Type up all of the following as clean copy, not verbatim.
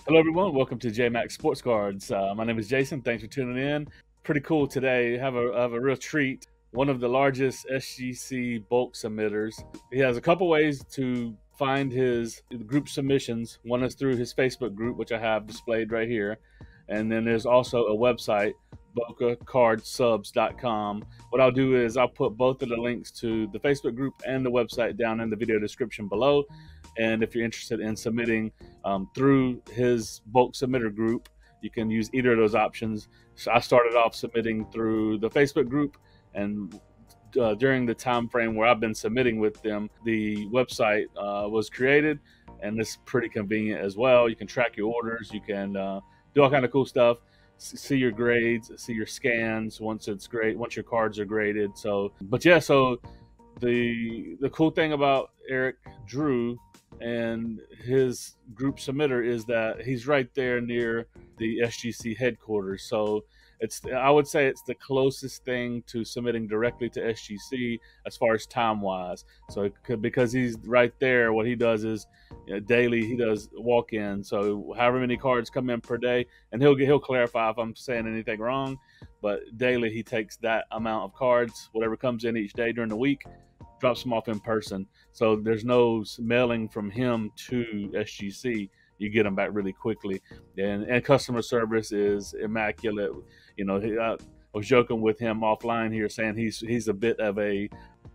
Hello, everyone. Welcome to JMac Sports Cards. My name is Jason. Thanks for tuning in. Pretty cool today. Have a real treat. One of the largest SGC bulk submitters. He has a couple ways to find his group submissions. One is through his Facebook group, which I have displayed right here. And then there's also a website, bocacardsubs.com. What I'll do is I'll put both of the links to the Facebook group and the website down in the video description below. And if you're interested in submitting through his bulk submitter group, you can use either of those options. So I started off submitting through the Facebook group, and during the time frame where I've been submitting with them, the website was created, and it's pretty convenient as well. You can track your orders, you can do all kind of cool stuff, see your grades, see your scans once your cards are graded. So the cool thing about Eric Drew and his group submitter is that he's right there near the SGC headquarters. So I would say it's the closest thing to submitting directly to SGC as far as time wise. So because he's right there, what he does is daily he does walk in. So however many cards come in per day, and he'll clarify if I'm saying anything wrong, but daily he takes that amount of cards, whatever comes in each day during the week, drops them off in person. So there's no mailing from him to SGC. You get them back really quickly, and customer service is immaculate. I was joking with him offline here, saying he's a bit of a,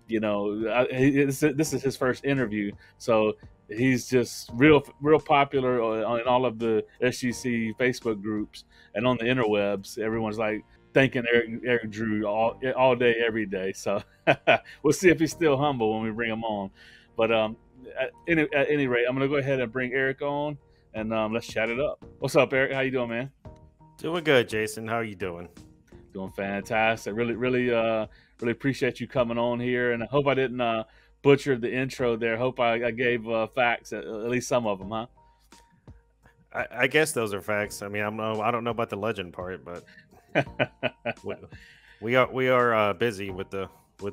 this is his first interview, so he's just real popular in all of the SGC Facebook groups and on the interwebs. Everyone's like thanking Eric Drew all day, every day. So we'll see if he's still humble when we bring him on. But at any rate, I'm gonna go ahead and bring Eric on, and let's chat it up. What's up, Eric? How you doing, man? Doing good, Jason. How are you doing? Doing fantastic. Really appreciate you coming on here, and I hope I didn't butcher the intro there. Hope I gave facts, at least some of them, huh? I guess those are facts. I mean, I don't know about the legend part, but we, we are busy with the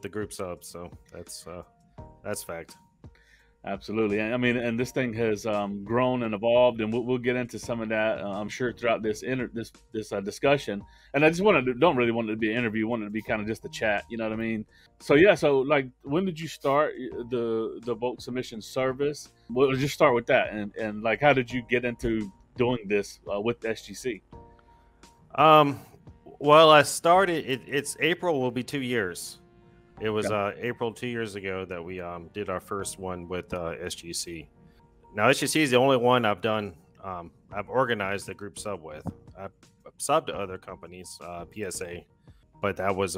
group subs, so that's fact. Absolutely. I mean, and this thing has grown and evolved, and we'll get into some of that, I'm sure, throughout this discussion. And I just don't really want it to be an interview. Want it to be kind of just a chat. You know what I mean? So yeah. So like, when did you start the bulk submission service? We'll just start with that, and like, how did you get into doing this with SGC? Well, I started. It's April. Will be 2 years. It was April 2 years ago that we did our first one with SGC. Now SGC is the only one I've done. I've organized a group sub with. I've subbed to other companies, PSA, but that was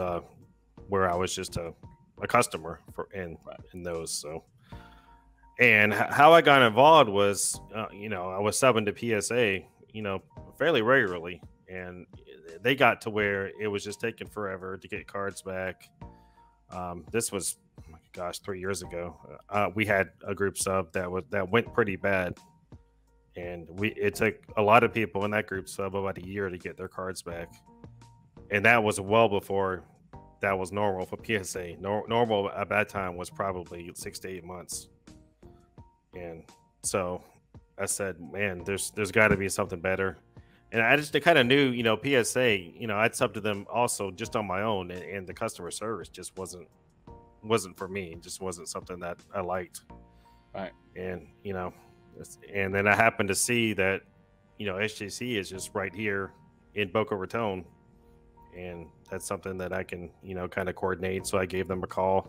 where I was just a customer in those. So, and how I got involved was, I was subbing to PSA, fairly regularly, and they got to where it was just taking forever to get cards back. This was, oh my gosh, 3 years ago. We had a group sub that went pretty bad, and it took a lot of people in that group sub about a year to get their cards back, and that was well before that was normal for PSA. Normal at that time was probably 6 to 8 months, and so I said, man, there's got to be something better. And I just kind of knew, PSA, I'd sub to them also just on my own, and the customer service just wasn't for me. It just wasn't something that I liked. Right. And, and then I happened to see that, SGC is just right here in Boca Raton, and that's something that I can, kind of coordinate. So I gave them a call,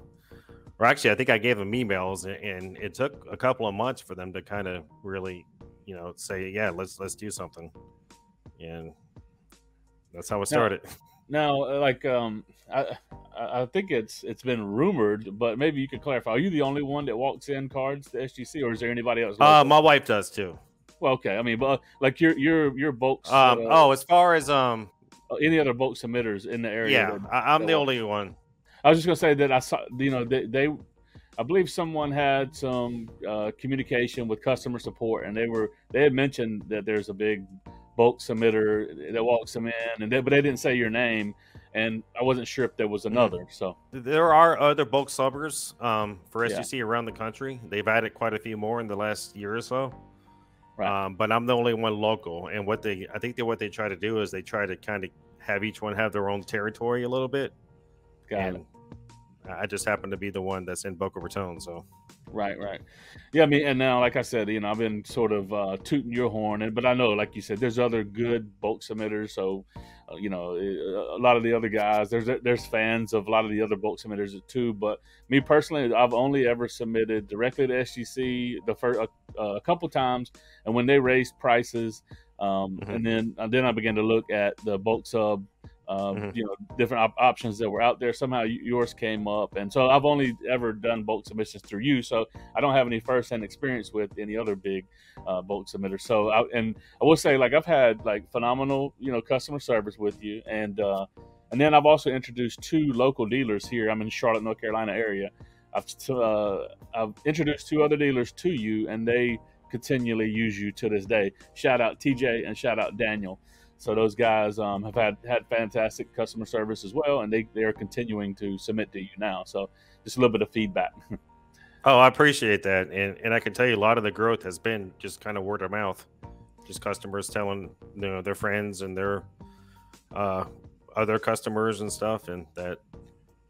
or actually, I think I gave them emails, and it took a couple of months for them to kind of really, say, yeah, let's do something. And that's how it started. Now, like, I think it's been rumored, but maybe you could clarify. Are you the only one that walks in cards to SGC, or is there anybody else? My wife does too. Well, okay. I mean, but like your bulks. As far as any other bulk submitters in the area? Yeah, I'm the only one. I was just gonna say that I saw. I believe someone had some communication with customer support, and they had mentioned that there's a big bulk submitter that walks them in, but they didn't say your name, and I wasn't sure if there was another. So there are other bulk subbers for SGC around the country. They've added quite a few more in the last year or so. Right. But I'm the only one local. And I think that what they try to do is they try to kind of have each one have their own territory a little bit. Got it. And I just happen to be the one that's in Boca Raton. So Right, right. Yeah, I mean, and now, like I said, I've been sort of tooting your horn, but I know, like you said, there's other good bulk submitters. So, a lot of the other guys, there's fans of a lot of the other bulk submitters too. But me personally, I've only ever submitted directly to SGC the first a couple times, and when they raised prices, mhm, and then I began to look at the bulk sub mhm. different options that were out there. Somehow yours came up, and so I've only ever done bulk submissions through you. So I don't have any firsthand experience with any other big bulk submitters. So I will say, like, I've had like phenomenal customer service with you, and then I've also introduced two local dealers here. I'm in Charlotte, North Carolina area. I've introduced two other dealers to you, and they continually use you to this day. Shout out TJ and shout out Daniel. So those guys have had fantastic customer service as well, and they are continuing to submit to you now. So just a little bit of feedback. Oh, I appreciate that. And I can tell you a lot of the growth has been just kind of word of mouth. Just customers telling their friends and their uh, other customers and stuff, and that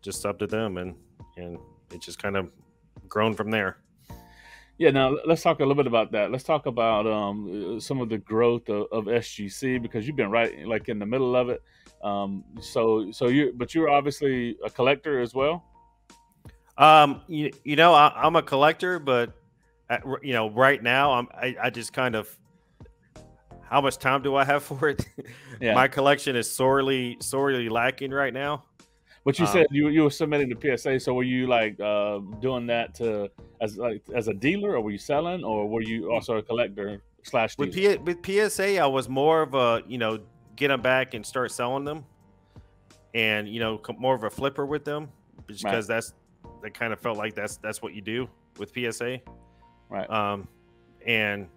just up to them, and it just kind of grown from there. Yeah, now let's talk a little bit about that. Let's talk about some of the growth of SGC because you've been right like in the middle of it. But you're obviously a collector as well. I'm a collector, but right now I just kind of, how much time do I have for it? Yeah, My collection is sorely lacking right now. but you said Um, you were submitting to PSA. So were you like doing that to as a dealer, or were you selling, or were you also a collector slash with dealer? With PSA, I was more of a get them back and start selling them, and more of a flipper with them, just Right, because that kind of felt like that's what you do with PSA. right. Um, and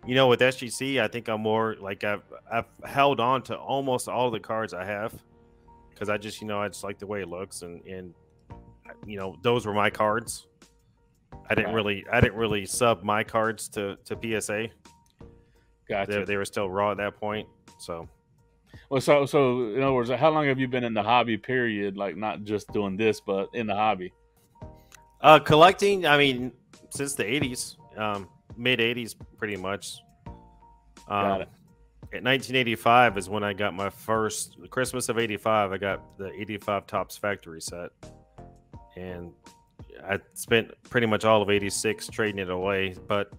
with SGC, I think I'm more like I've held on to almost all the cards I have because I just like the way it looks, and those were my cards. Right. I didn't really sub my cards to PSA. Gotcha. They were still raw at that point. So Well, so in other words, how long have you been in the hobby? Period. Like not just doing this, but in the hobby. collecting, I mean, since the 80s, mid 80s, pretty much. Got Um, it. at 1985 is when I got my first Christmas of 85. I got the 85 Tops factory set, and I spent pretty much all of 86 trading it away. But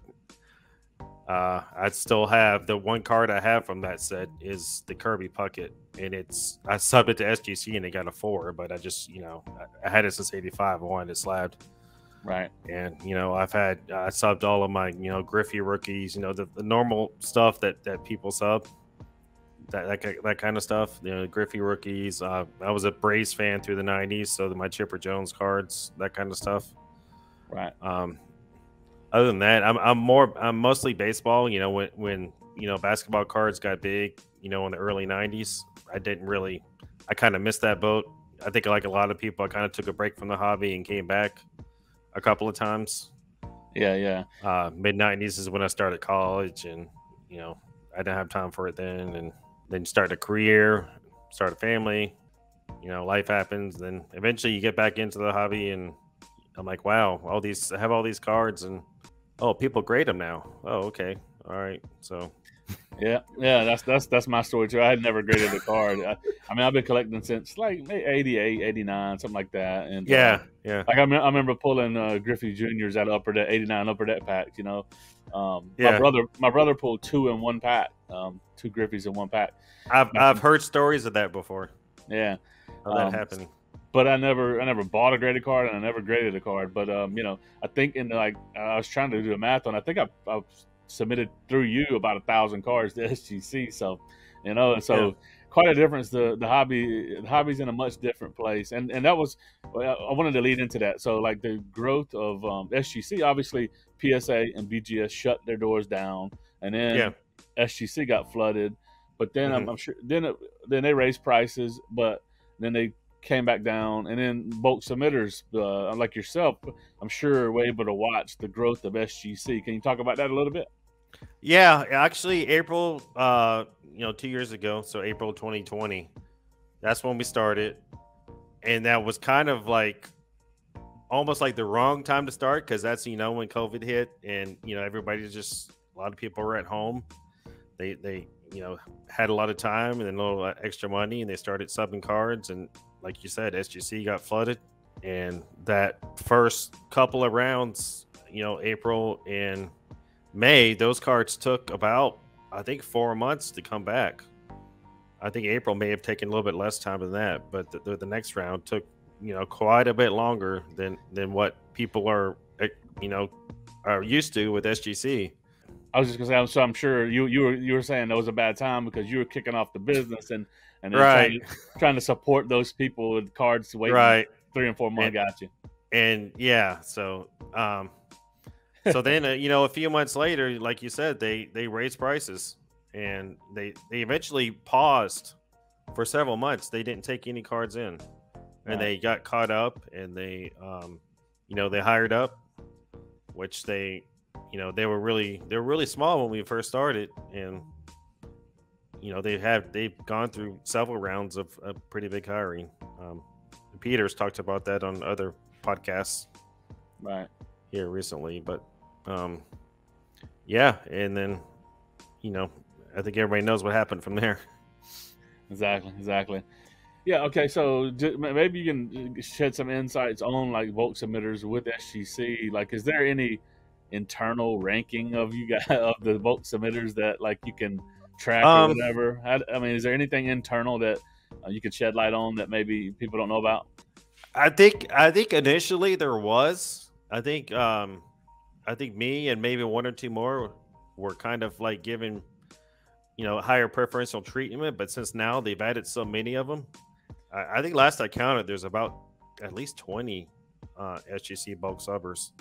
I still have the one card I have from that set is the Kirby Puckett, and I subbed it to SGC and it got a 4. But I just I had it since 85. I wanted it slabbed. Right. And I subbed all of my Griffey rookies, the normal stuff that people sub, that kind of stuff, Griffey rookies. I was a Braves fan through the 90s, so my Chipper Jones cards, that kind of stuff. Right. Other than that, I'm mostly baseball. When basketball cards got big, in the early 90s, I kind of missed that boat. I think like a lot of people, I kind of took a break from the hobby and came back a couple of times. Yeah. Yeah. Mid 90s is when I started college, and I didn't have time for it then. And then start a career, start a family. Life happens. Then eventually you get back into the hobby, and I'm like, wow, I have all these cards, and oh, people grade them now. Oh, okay, all right. So Yeah. Yeah. That's my story too. I had never graded a card. I mean, I've been collecting since like 88, 89, something like that. And yeah, yeah, like I remember pulling Griffey Juniors out of Upper Deck 89 Upper Deck packs. yeah. My brother pulled two in one pack, two Griffies in one pack. I've heard stories of that before. Yeah. How that Um, happened. but I never bought a graded card, and I never graded a card. But I think I was trying to do the math on. I think I submitted through you about 1,000 cards to SGC. So, Yeah. quite a difference. The hobby's in a much different place, and that was I wanted to lead into that. So like the growth of SGC, obviously PSA and BGS shut their doors down, and Yeah. then SGC got flooded. But then Hmm. I'm sure then they raised prices, but then they came back down, and then bulk submitters like yourself, I'm sure were able to watch the growth of SGC. Can you talk about that a little bit? Yeah, actually, April, 2 years ago, so April 2020, that's when we started, and that was kind of like almost like the wrong time to start because that's when COVID hit, and everybody just a lot of people were at home. They had a lot of time and then a little extra money, and they started subbing cards, and like you said, SGC got flooded, and that first couple of rounds, April and May, those cards took about, I think, 4 months to come back. I think April may have taken a little bit less time than that, but the next round took, quite a bit longer than what people are used to with SGC. I was just gonna say, so I'm sure you were saying that was a bad time because you were kicking off the business and then Right, trying to support those people with cards waiting right, 3 and 4 months. and Got you. and yeah, so then a few months later, like you said, they raised prices, and they eventually paused for several months. They didn't take any cards in, and Right. they got caught up, and they hired up, which they were really small when we first started, and they've gone through several rounds of pretty big hiring. Peter's talked about that on other podcasts Right. here recently, but yeah, and then I think everybody knows what happened from there. Exactly. Yeah. Okay. So maybe you can shed some insights on like vote submitters with SGC. Like, is there any internal ranking of you guys of the vote submitters that like you can track or um whatever? I mean, is there anything internal that you could shed light on that maybe people don't know about? I think initially there was. I think me and maybe one or two more were kind of like given higher preferential treatment, but since now they've added so many of them, I think last I counted, there's about at least 20 SGC bulk subbers,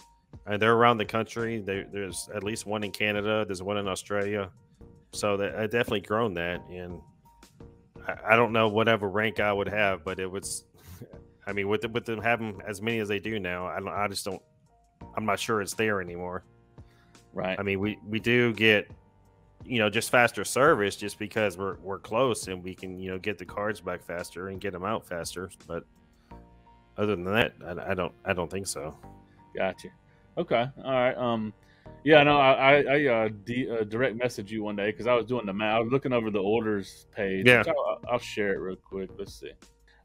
and they're around the country. There's at least one in Canada. There's one in Australia. So I definitely grown that, and I don't know whatever rank I would have, but it was. I mean, with them having as many as they do now, I just don't. I'm not sure it's there anymore. Right. I mean, we do get just faster service just because we're close and we can get the cards back faster and get them out faster. But other than that, I don't think so. Gotcha. Okay. All right. Yeah. No. I direct message you one day because I was doing the math. I was looking over the orders page, Yeah. which I'll share it real quick. Let's see.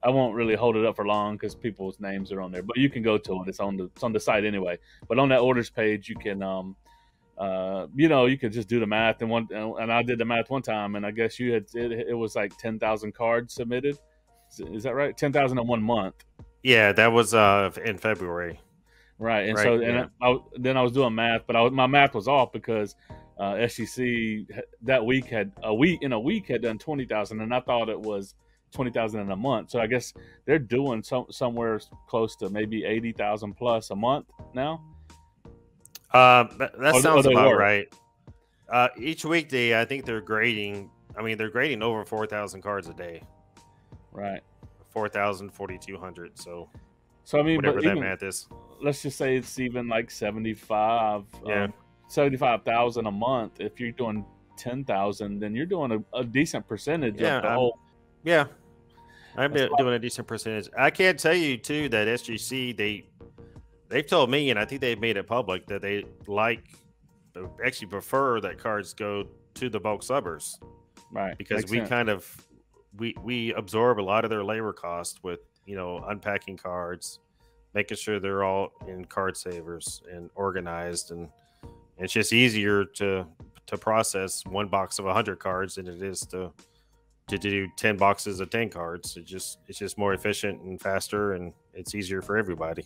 I won't really hold it up for long because people's names are on there, but you can go to it. It's on the site anyway. But on that orders page, you can you could just do the math and I did the math one time, and I guess it was like 10,000 cards submitted. Is that right? 10,000 in 1 month. Yeah, that was in February. Right, and Right. so Yeah. then I was doing math, but my math was off because SGC that week had a week had done 20,000, and I thought it was 20,000 in a month. So I guess they're doing somewhere close to maybe 80,000 plus a month now. That Or sounds they about were. right. Each weekday, I think they're grading. I mean, they're grading over 4,000 cards a day. Right. 4,000, 4,200. So So I mean, whatever but that even math is. let's just say it's even like 75, Yeah. 75,000 a month. If you're doing 10,000, then you're doing a decent percentage Yeah. of the whole. Yeah. I'm That's doing a decent percentage. I can tell you too that SGC they've told me, and I think they've made it public, that they actually prefer that cards go to the bulk subbers right. because Makes we sense. kind of we absorb a lot of their labor cost with unpacking cards, making sure they're all in card savers and organized, and it's just easier to process one box of 100 cards than it is to do 10 boxes of 10 cards. It's just more efficient and faster, and it's easier for everybody.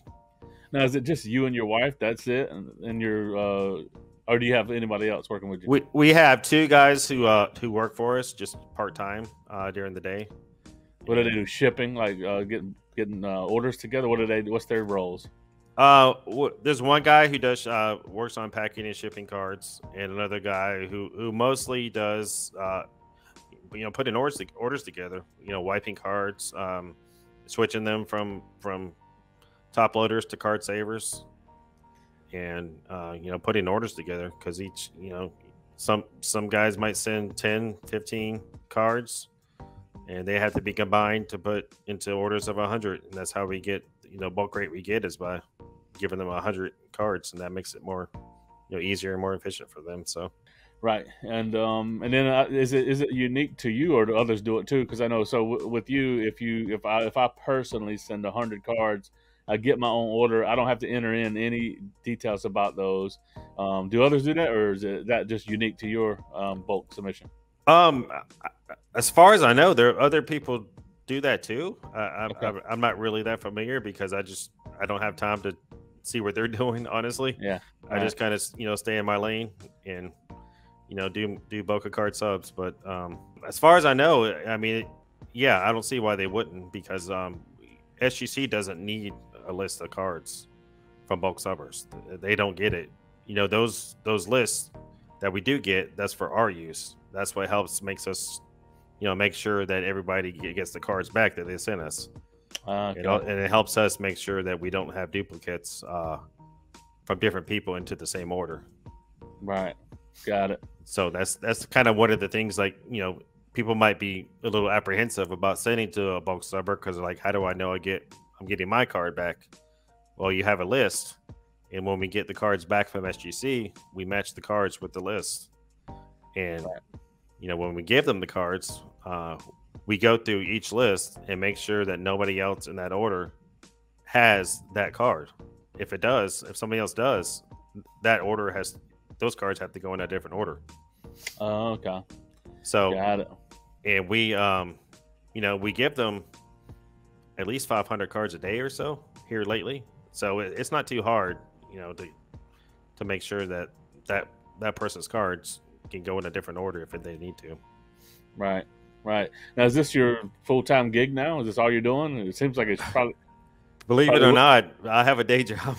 Now, is it just you and your wife? That's it, and your or do you have anybody else working with you? We have two guys who work for us just part-time during the day. What do they do? Shipping, like getting orders together. What do they do? What's their roles? There's one guy who does works on packing and shipping cards, and another guy who mostly does putting orders together, wiping cards, switching them from top loaders to card savers, and putting orders together, because Some guys might send 10, 15 cards, and they have to be combined to put into orders of 100, and that's how we get, bulk rate we get is by giving them 100 cards, and that makes it more, easier and more efficient for them. So Right, and then is it unique to you, or do others do it too? Because I know, so with you, if I personally send 100 cards, I get my own order. I don't have to enter in any details about those. Do others do that, or is that just unique to your bulk submission? um as far as I know, there are other people do that too. Okay, I'm not really that familiar because I don't have time to see what they're doing, honestly. yeah, I right, just kind of stay in my lane and do Boca card subs. But as far as I know, I mean, yeah, I don't see why they wouldn't, because SGC doesn't need a list of cards from bulk subbers. They don't get it. Those lists that we do get, that's for our use. That's what makes us make sure that everybody gets the cards back that they sent us. okay, And it helps us make sure that we don't have duplicates from different people into the same order. right, got it. So that's kind of one of the things, like, people might be a little apprehensive about sending to a bulk subber, because like, how do I know I'm getting my card back? Well, you have a list, and when we get the cards back from SGC, we match the cards with the list. And Right. when we give them the cards, we go through each list and make sure that nobody else in that order has that card. If somebody else does, that order those cards have to go in a different order. Okay, So, got it. and we give them at least 500 cards a day or so here lately. So it's not too hard, to make sure that person's cards can go in a different order if they need to. Right, right. Now, is this your full-time gig now? Is this all you're doing? It seems like it's Believe it probably or not, I have a day job.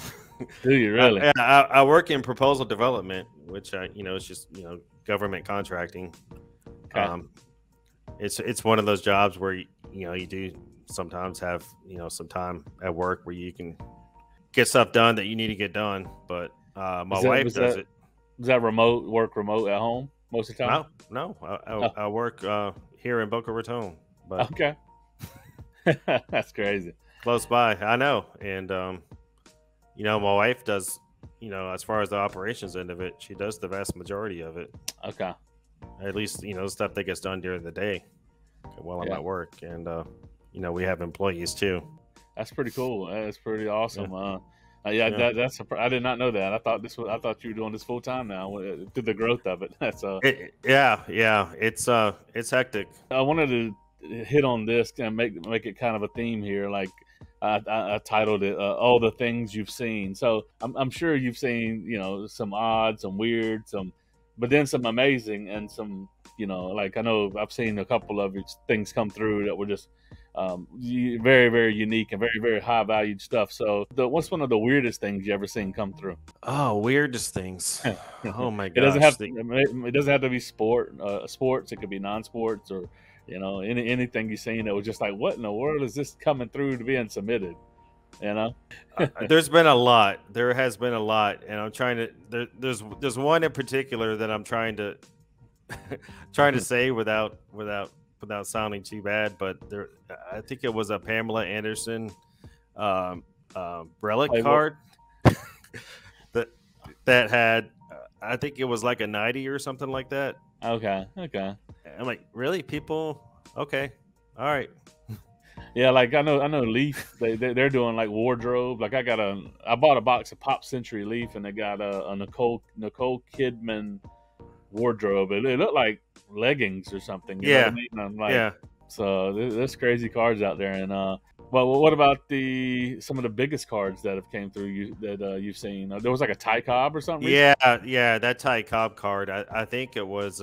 Do you really? I work in proposal development, which it's just government contracting. Okay. It's one of those jobs where you do sometimes have some time at work where you can get stuff done that you need to get done. But my wife does it. Is that remote at home most of the time? No, Oh, I work here in Boca Raton, but okay. That's crazy. close by. I know, and my wife does. As far as the operations end of it, she does the vast majority of it. Okay. At least stuff that gets done during the day while I'm Yeah. at work, and we have employees too. That's pretty cool. That's pretty awesome. Yeah, Yeah. I did not know that. I thought you were doing this full time now through the growth of it. That's Yeah. It's hectic. I wanted to hit on this and make it kind of a theme here. Like I titled it "All the Things You've Seen." So I'm sure you've seen some odd, some weird, but then some amazing, and some like I know I've seen a couple of things come through that were just very, very unique and very, very high valued stuff. So what's one of the weirdest things you ever seen come through? Oh, weirdest things. Oh my It doesn't have gosh. it doesn't have to be sports. It could be non-sports, or anything you've seen that was just like, what in the world is this coming through to being submitted? You know? There's been a lot. There has been a lot, and I'm trying to. There's one in particular that I'm trying to say without sounding too bad, but I think it was a Pamela Anderson relic Like, card that had I think it was like a 90 or something like that. okay. I'm like, really, people? Okay, all right. Yeah, like I know Leaf. They're doing like wardrobe. Like I bought a box of Pop Century Leaf, and they got a Nicole Kidman wardrobe. It looked like leggings or something. You know what I Yeah, mean? I'm like, yeah. so there's crazy cards out there. And well, what about some of the biggest cards that have came through you've seen? There was like a Ty Cobb or something. Yeah, that Ty Cobb card. I think it was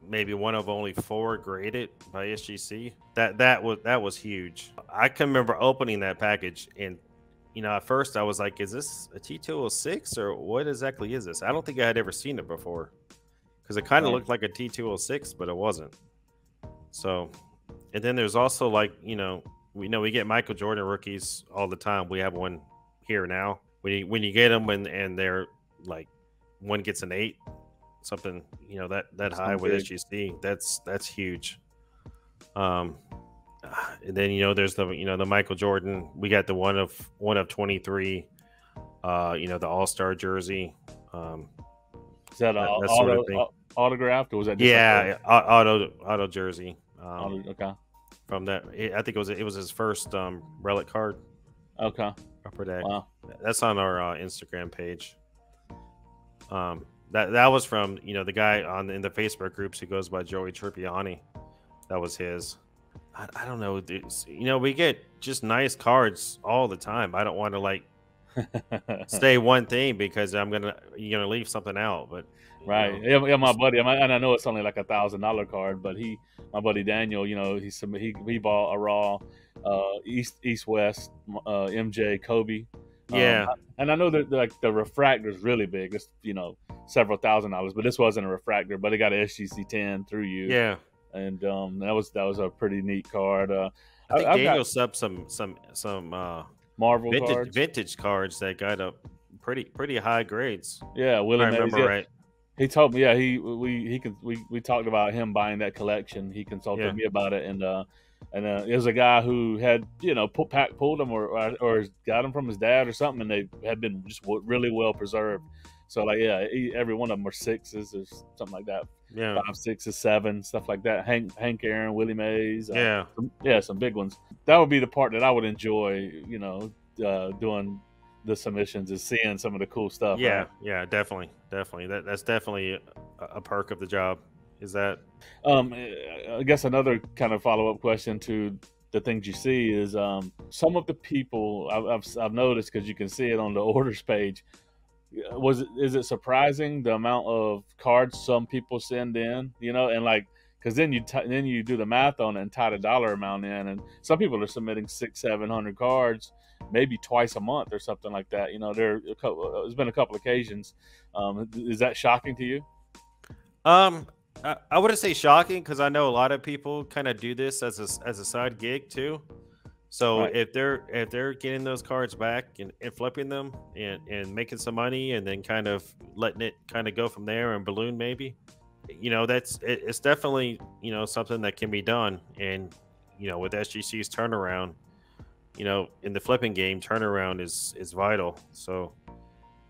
maybe one of only 4 graded by SGC. That was huge. I can remember opening that package, and at first I was like, is this a T206 or what exactly is this? I don't think I had ever seen it before, because it kind of looked like a T206, but it wasn't. So, and then there's also like, we get Michael Jordan rookies all the time. We have one here now. When you get them and they're like, one gets an 8, something, that high Something with big. SGC. That's huge. Um, and then there's the Michael Jordan. We got the one of 23. The All-Star jersey. Is that a That sort of thing. autographed, or was that just like a Yeah, auto jersey. okay? From that, I think it was his first relic card. Okay. Upper deck. Wow. That's on our Instagram page. That was from the guy in the Facebook groups who goes by Joey Trippiani. That was his. I don't know. We get just nice cards all the time. I don't want to like say one thing because you're gonna leave something out. But Right. Yeah, my buddy, and I know it's only like $1,000 card, but my buddy Daniel, he bought a raw, East West, MJ Kobe, yeah, and I know that like the refractor is really big. It's several $1,000s, but this wasn't a refractor, but it got an SGC 10 through you, yeah. and that was a pretty neat card. I think I've got Daniel subbed some Marvel cards. vintage cards that got up pretty high grades. Yeah, If Willie I Mays. remember Yeah. right. He told me, yeah, we talked about him buying that collection. He consulted Yeah. me about it, and there's a guy who had pulled them or got them from his dad or something, and they had been just really well preserved. So like every one of them are sixes or something like that. Yeah. 5, 6, 7, stuff like that. Hank Aaron, Willie Mays. Yeah. Some big ones. That would be the part that I would enjoy. Doing the submissions is seeing some of the cool stuff. Yeah, right? yeah, definitely. That's definitely a perk of the job. Is that? I guess another kind of follow up question to the things you see is some of the people I've noticed, because you can see it on the orders page. Is it surprising the amount of cards some people send in? And like, because then you do the math on it and tie the dollar amount in, and some people are submitting 600-700 cards, maybe twice a month or something like that. There's been a couple occasions. Is that shocking to you? I wouldn't say shocking because I know a lot of people kind of do this as a side gig too. So Right. if they're getting those cards back and flipping them and making some money and then kind of letting it kind of go from there and balloon maybe, it's definitely something that can be done. And with SGC's turnaround, in the flipping game, turnaround is vital. So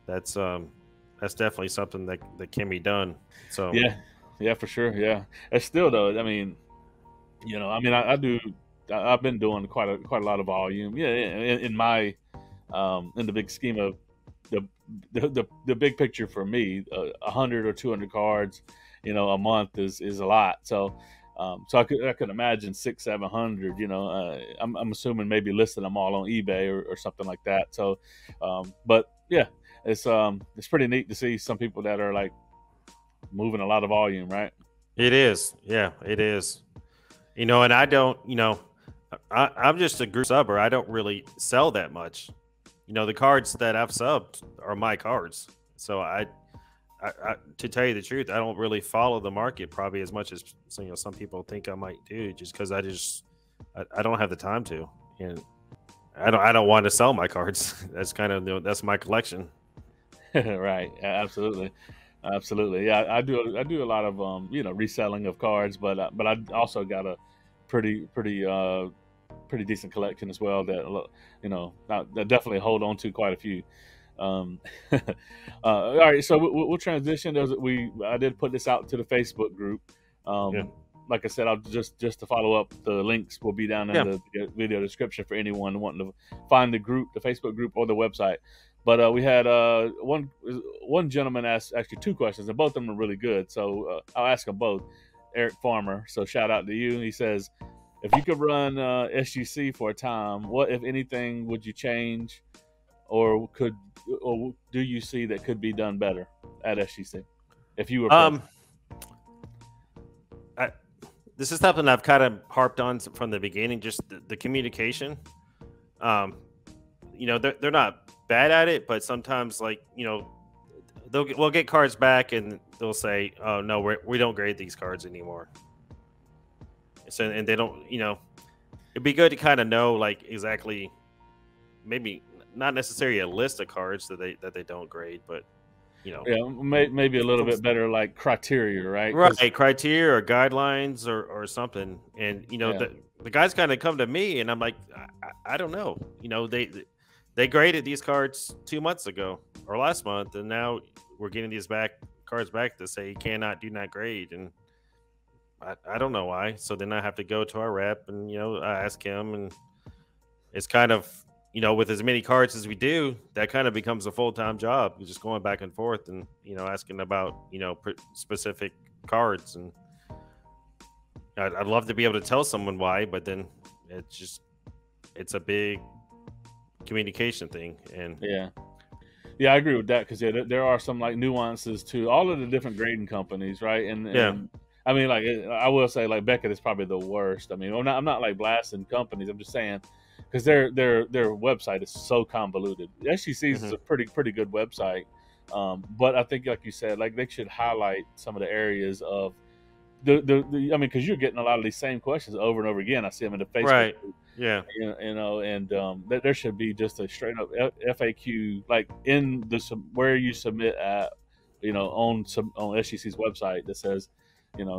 that's definitely something that can be done. So Yeah, for sure. Yeah, it's still though. I mean, I do. I've been doing quite a lot of volume. Yeah, in my in the big scheme of the big picture for me, 100 or 200 cards, a month is a lot. So, I could imagine 600-700. I'm assuming maybe listing them all on eBay or something like that. So, but yeah, it's pretty neat to see some people that are like moving a lot of volume, right? it is. Yeah, it is. And I don't. I'm just a group subber. I don't really sell that much. The cards that I've subbed are my cards. So I to tell you the truth, I don't really follow the market probably as much as some people think I might do, just because I don't have the time to, and I don't want to sell my cards. That's kind of that's my collection. Right. Yeah, absolutely. Yeah, I do a lot of reselling of cards, but I also got a pretty decent collection as well that that definitely hold on to quite a few. All right, so we'll transition. I did put this out to the Facebook group. Yeah. Like I said, I'll just to follow up. The links will be down in Yeah. the video description for anyone wanting to find the group, the Facebook group, or the website. But we had one gentleman asked actually 2 questions, and both of them are really good. So I'll ask them both. Eric Farmer, so shout out to you. He says, if you could run SGC for a time, what, if anything, would you change, or do you see that could be done better at SGC if you were president? This is something I've kind of harped on from the beginning, just the communication. They're not bad at it, but sometimes we'll get cards back and they'll say, "Oh no, we don't grade these cards anymore." So, and they don't, it'd be good to kind of know exactly, maybe not necessarily a list of cards that they don't grade, but you know, Yeah, maybe a little bit better like criteria, right? right criteria or guidelines or something. And Yeah, the guys kind of come to me, and I'm like, I don't know. They graded these cards 2 months ago or last month, and now we're getting these cards back that say cannot, do not grade, and I don't know why. So then I have to go to our rep and I ask him, and it's kind of with as many cards as we do, that kind of becomes a full-time job. You're just going back and forth and asking about specific cards, and I'd love to be able to tell someone why, but then it's a big communication thing. And yeah, I agree with that because there are some like nuances to all of the different grading companies, right? And I mean, like I will say, like Beckett is probably the worst. I mean, I'm not like blasting companies. I'm just saying because their website is so convoluted. SGC's is a pretty good website, but I think, like you said, like they should highlight some of the areas of the I mean, because you're getting a lot of these same questions over and over again. I see them in the Facebook right, group, yeah, and there should be just a straight up FAQ like in where you submit at, on SGC's website that says,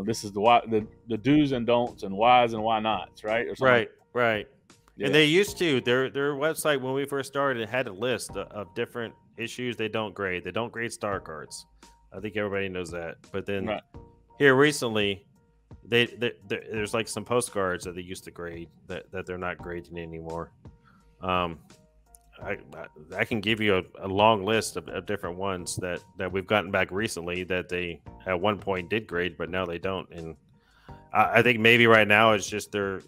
this is the do's and don'ts and whys and why nots, right? Or something. right. Yeah. And they used to their website when we first started, it had a list of different issues they don't grade. They don't grade star cards. I think everybody knows that. But then here recently, there's like some postcards that they used to grade that they're not grading anymore. I can give you a long list of different ones that we've gotten back recently that they at one point did grade, but now they don't. And I think maybe right now it's just they're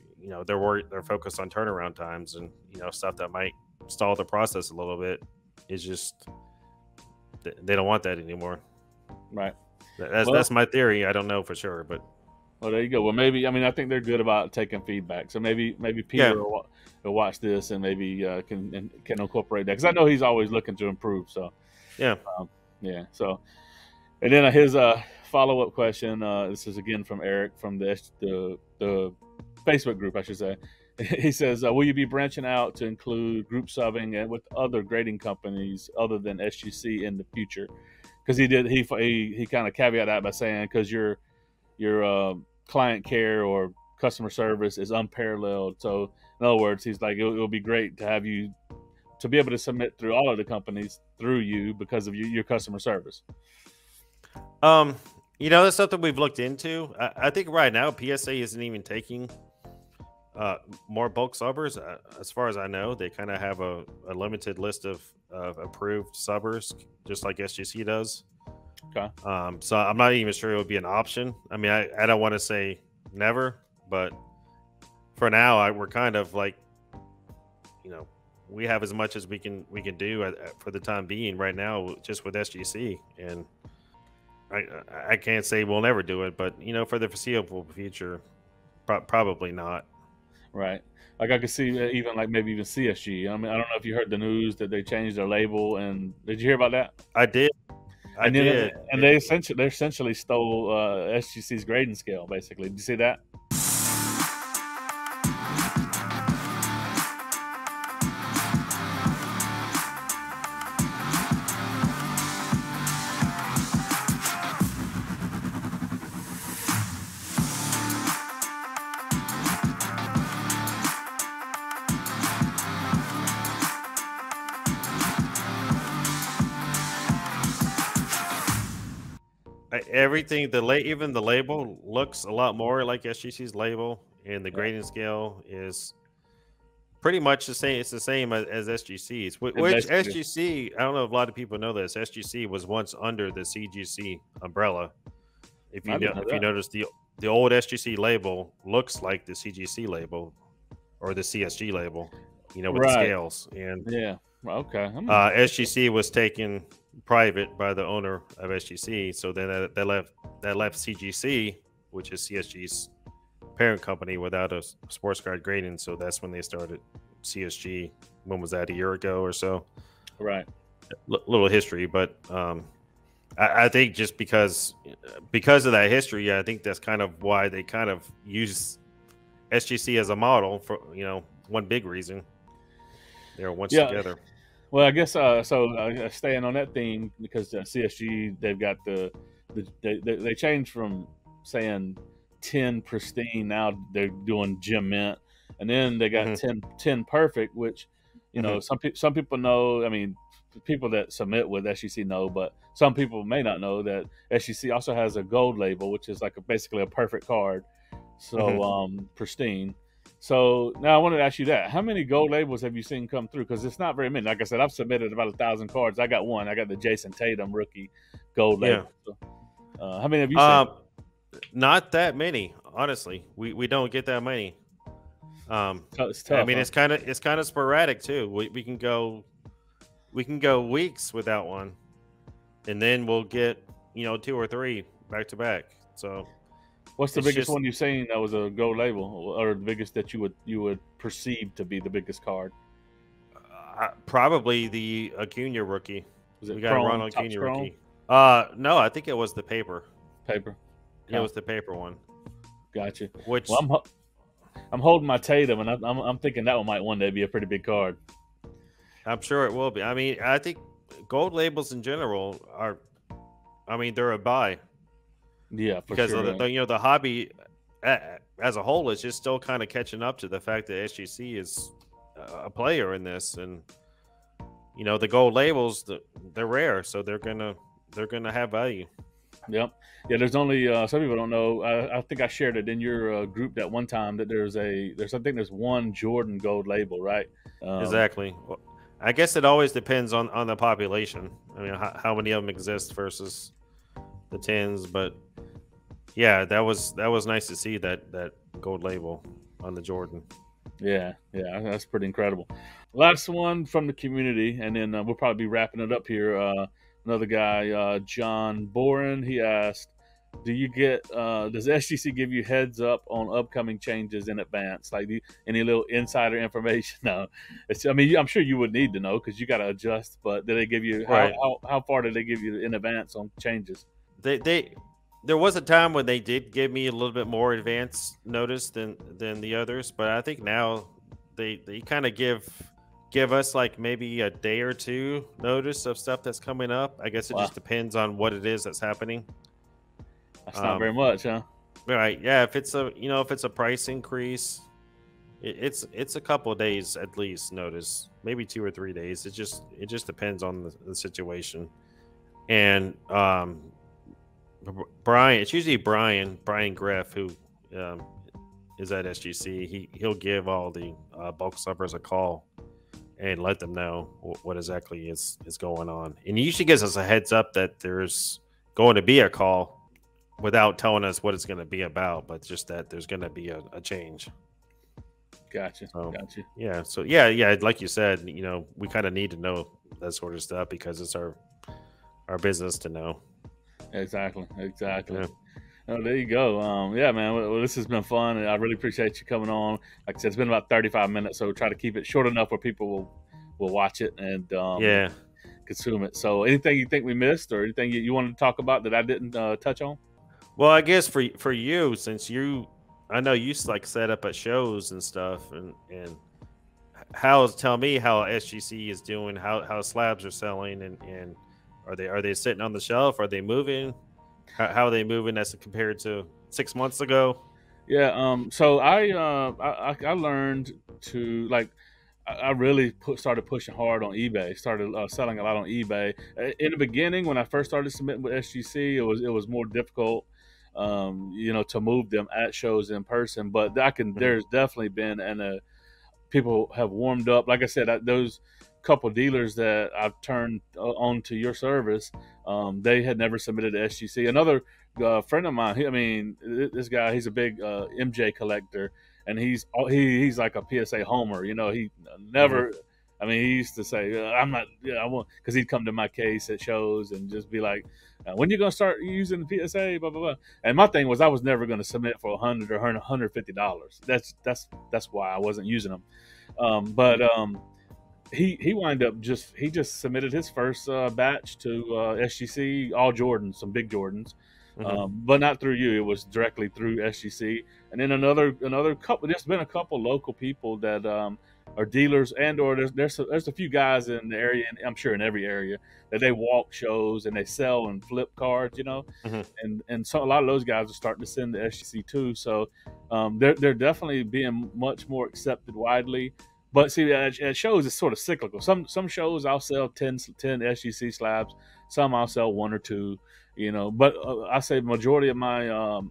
focused on turnaround times and stuff that might stall the process a little bit. It's just they don't want that anymore. Right. That's my theory. I don't know for sure, but there you go. Well, maybe I think they're good about taking feedback. So maybe Peter will watch this and maybe can incorporate that because I know he's always looking to improve. So yeah. So, and then his follow-up question. This is again from Eric from the Facebook group, I should say. He says, "Will you be branching out to include group subbing and with other grading companies other than SGC in the future?" Because he kind of caveated that by saying because your client care or customer service is unparalleled. So in other words, he's like, it'll be great to have you to be able to submit through all of the companies through you because of your customer service. That's something we've looked into. I think right now PSA isn't even taking more bulk subbers. As far as I know, they kind of have a limited list of approved subbers, just like SGC does. Okay. So I'm not even sure it would be an option. I mean, I don't want to say never, but for now, we're kind of like, we have as much as we can do for the time being right now, just with SGC, and I can't say we'll never do it, but for the foreseeable future, probably not. Right. Like I could see even like maybe even CSG. I mean, I don't know if you heard the news that they changed their label, and did you hear about that? I did. And they essentially stole SGC's grading scale. Basically, did you see that? Everything even the label looks a lot more like SGC's label, and the grading scale is pretty much the same. It's the same as SGC's, which SGC, I don't know if a lot of people know this. SGC was once under the CGC umbrella. If you notice, the old SGC label looks like the CGC label or the CSG label, with the scales. And okay. SGC was taken private by the owner of SGC, so then that left CGC, which is CSG's parent company, without a sports card grading. So that's when they started CSG. When was that? A year ago or so? Right. Little history, but I think just because of that history, I think that's kind of why they kind of use SGC as a model for one big reason. They're once together. Well, I guess so. Staying on that theme, because CSG, they've got they changed from saying 10 pristine, now they're doing gem mint, and then they got Hmm. 10 perfect, which Hmm. some people know. I mean, people that submit with SGC know, but some people may not know that SGC also has a gold label, which is like basically a perfect card. Hmm. So pristine. So now I wanted to ask you that: how many gold labels have you seen come through? Because it's not very many. Like I said, I've submitted about 1,000 cards. I got one. I got the Jason Tatum rookie gold Yeah. label. So, how many have you seen? Um, Not that many, honestly. We don't get that many. It's I tough, mean, huh? it's kind of sporadic too. We can go weeks without one, and then we'll get 2 or 3 back to back. So What's the it's biggest just one you've seen that was a gold label, or the biggest that you would perceive to be the biggest card? probably the Acuna rookie. Was We it got a Chrome, Ronald Topps Acuna Chrome, rookie. No, I think it was the paper. paper? It Okay, was the paper one, gotcha. Well, which I'm holding my Tatum, and I'm thinking that one might one day be a pretty big card. I'm sure it will be. I mean, I think gold labels in general are. I mean, they're a buy Yeah, for because of sure. the hobby as a whole is just still kind of catching up to the fact that SGC is a player in this, and the gold labels they're rare, so they're gonna have value. Yep. Yeah. There's only some people don't know. I think I shared it in your group that one time that I think there's one Jordan gold label, right? Exactly. Well, I guess it always depends on the population. I mean, how many of them exist versus the tens, but yeah, that was nice to see that gold label on the Jordan. Yeah. Yeah. That's pretty incredible. Last one from the community, and then we'll probably be wrapping it up here. Another guy, John Boren, he asked, "Do you get? Does SGC give you heads up on upcoming changes in advance? Like any little insider information?" No, I mean, I'm sure you would need to know because you got to adjust. But did they give you Right. how far did they give you in advance on changes? They there was a time when they did give me a little bit more advance notice than the others, but I think now they kind of give us like maybe a day or two notice of stuff that's coming up. I guess it Wow, just depends on what it is that's happening. that's not Um, very much, huh? right, yeah. If it's a price increase, it's a couple of days at least notice, maybe 2 or 3 days. It just depends on the situation. And Brian, it's usually Brian Greff who um, is at SGC. He'll give all the bulk subbers a call and let them know what exactly is going on. And he usually gives us a heads up that there's going to be a call without telling us what it's going to be about, but just that there's going to be a change. Gotcha, So gotcha. yeah, so yeah, like you said, we kind of need to know that sort of stuff because it's our business to know. Exactly, exactly. Yeah, Oh, there you go. Yeah, man. Well, this has been fun, and I really appreciate you coming on. Like I said, it's been about 35 minutes, so try to keep it short enough where people will watch it and yeah. consume it. So, anything you think we missed, or anything you wanted to talk about that I didn't touch on? Well, I guess for you, since I know you like set up at shows and stuff, and tell me how SGC is doing, how slabs are selling, and are they sitting on the shelf? Are they moving? How are they moving as compared to 6 months ago? Yeah. So I learned to like I really started pushing hard on eBay. Started selling a lot on eBay. In the beginning, when I first started submitting with SGC, it was more difficult, to move them at shows in person. But I can. Hmm. There's definitely been people have warmed up. Like I said, those couple dealers that I've turned on to your service, they had never submitted to SGC. Another friend of mine, this guy, he's a big MJ collector, and he's like a PSA homer. He Hmm. never. I mean, he used to say, "I'm not, I won't," because he'd come to my case at shows and just be like, "When you gonna start using the PSA?" Blah blah blah. And my thing was, I was never going to submit for $100 or $150. That's why I wasn't using them. But he wind up he just submitted his first batch to SGC, all Jordans, some big Jordans, Hmm. but not through you. It was directly through SGC. And then another couple. There's been a couple local people that or dealers, and or there's a few guys in the area, and I'm sure in every area, that they walk shows and they sell and flip cards, Hmm. and so a lot of those guys are starting to send to SGC too. So they're definitely being much more accepted widely. But see, at shows it's sort of cyclical. Some shows I'll sell 10 SGC slabs, some I'll sell one or two, But I say majority of my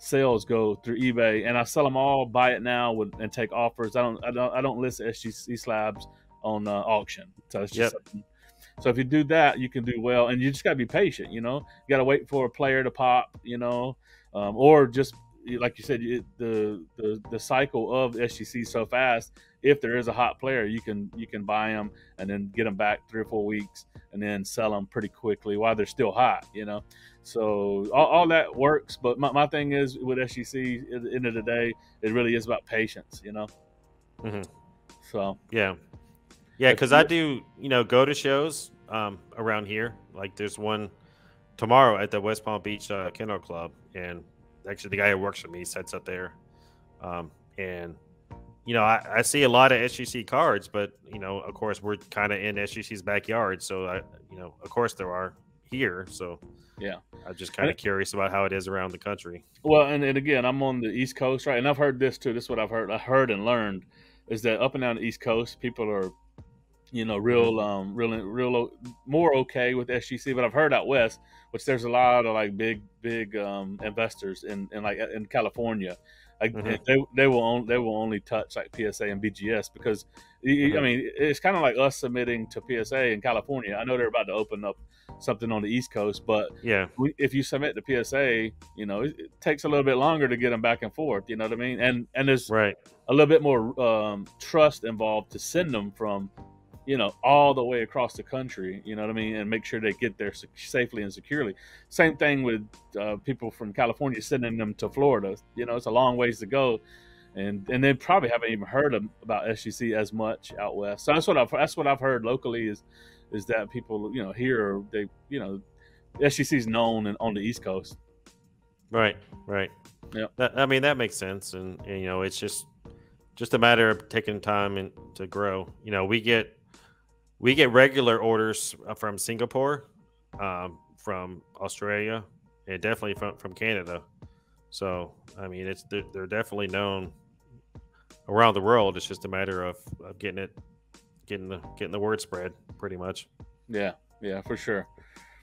sales go through eBay, and I sell them all, buy it now and take offers. I don't list SGC slabs on auction. So it's just Yep. something. So if you do that, you can do well, and you just got to be patient. You got to wait for a player to pop. Or just like you said, the cycle of SGC so fast. If there is a hot player, you can buy them and then get them back 3 or 4 weeks, and then sell them pretty quickly while they're still hot. So all that works. But my thing is with SGC, at the end of the day, it really is about patience. Hmm. So Yeah. Yeah, because I do, go to shows around here. Like there's one tomorrow at the West Palm Beach Kennel Club, and actually the guy who works for me sets up there. And I see a lot of SGC cards, but of course we're kind of in SGC's backyard, so of course there are here. So yeah, I'm just kind of curious about how it is around the country. well, and again, I'm on the East Coast, right? And I've heard this too. This is what I've heard. I heard and learned is that up and down the East Coast, people are real, real more okay with SGC. But I've heard out west, which there's a lot of like big investors in California, like they will only touch like PSA and BGS because I mean it's kind of like us submitting to PSA in California. I know they're about to open up something on the East Coast, but Yeah. if you submit to PSA, it takes a little bit longer to get them back and forth. You know what I mean? And there's Right. a little bit more trust involved to send them from all the way across the country, you know what I mean, and make sure they get there safely and securely. Same thing with people from California sending them to Florida. It's a long ways to go, and they probably haven't even heard about SGC as much out west. So that's what I've heard locally is that people here they SGC is known on the East Coast. Right. Yeah. I mean that makes sense, and it's just a matter of taking time and to grow. We get regular orders from Singapore, from Australia, and definitely from Canada. So I mean, they're definitely known around the world. It's just a matter of getting the word spread, pretty much. Yeah, for sure.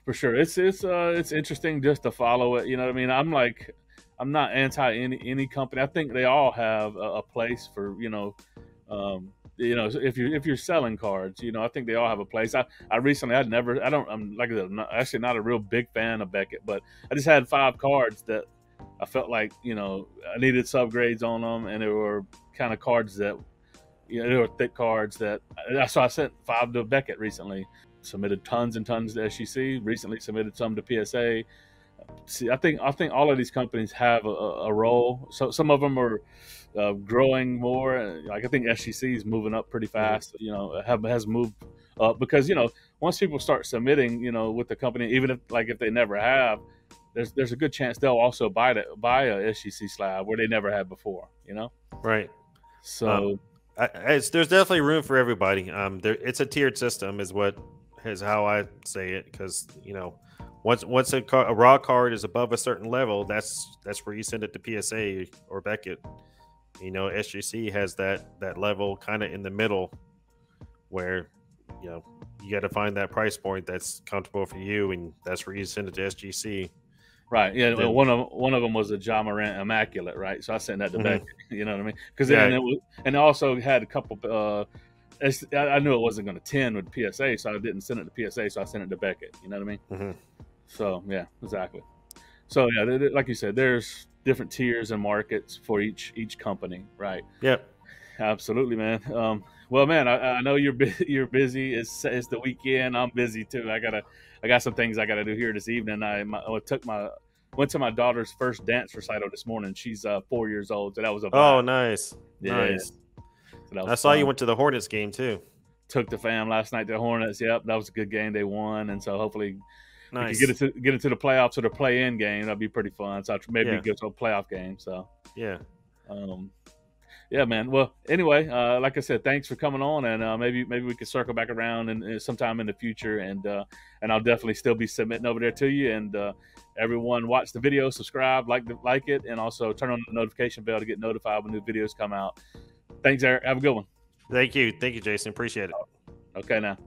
It's interesting just to follow it. You know what I mean? I'm not anti any company. I think they all have a place for if you're selling cards, I think they all have a place. I recently I'm like I said, I'm not, actually not a real big fan of Beckett, but I just had 5 cards that I felt like I needed subgrades on them, and they were kind of cards that they were thick cards that so I sent 5 to Beckett recently. Submitted tons and tons to SGC. Recently submitted some to PSA. See, I think all of these companies have a role. So some of them are growing more. Like I think SGC is moving up pretty fast. Has moved up because once people start submitting, with the company, even if they never have, there's a good chance they'll also buy a SGC slab where they never had before. Right. So there's definitely room for everybody. It's a tiered system, is how I say it, because once a raw card is above a certain level, that's where you send it to PSA or Beckett. SGC has that level kind of in the middle, where you got to find that price point that's comfortable for you, and that's where you send it to SGC. Right. Yeah. Then, one of them was a JMac Immaculate. Right. So I sent that to Beckett. You know what I mean? Because and it also had a couple. I knew it wasn't going to 10 with PSA, so I didn't send it to PSA. So I sent it to Beckett. You know what I mean? So yeah, exactly. So yeah, like you said, there's different tiers and markets for each company. Right. Yep. Absolutely, man. Well, man, I know you're busy. It's the weekend. I'm busy too. I got some things I got to do here this evening. I went to my daughter's first dance recital this morning. She's 4 years old, so that was a blast. Oh, nice. Yeah. Nice. So I saw you went to the Hornets game too. Took the fam last night to the Hornets. Yep, that was a good game. They won, and so hopefully nice. we can get into the playoffs or the play-in game. That'd be pretty fun. So maybe go to a playoff game. So yeah. Yeah, man. Well, anyway, like I said, thanks for coming on, and maybe we could circle back around and sometime in the future, and I'll definitely still be submitting over there to you. And everyone, watch the video, subscribe, like it, and also turn on the notification bell to get notified when new videos come out. Thanks, Eric. Have a good one. Thank you, Jason. Appreciate it. Okay, now.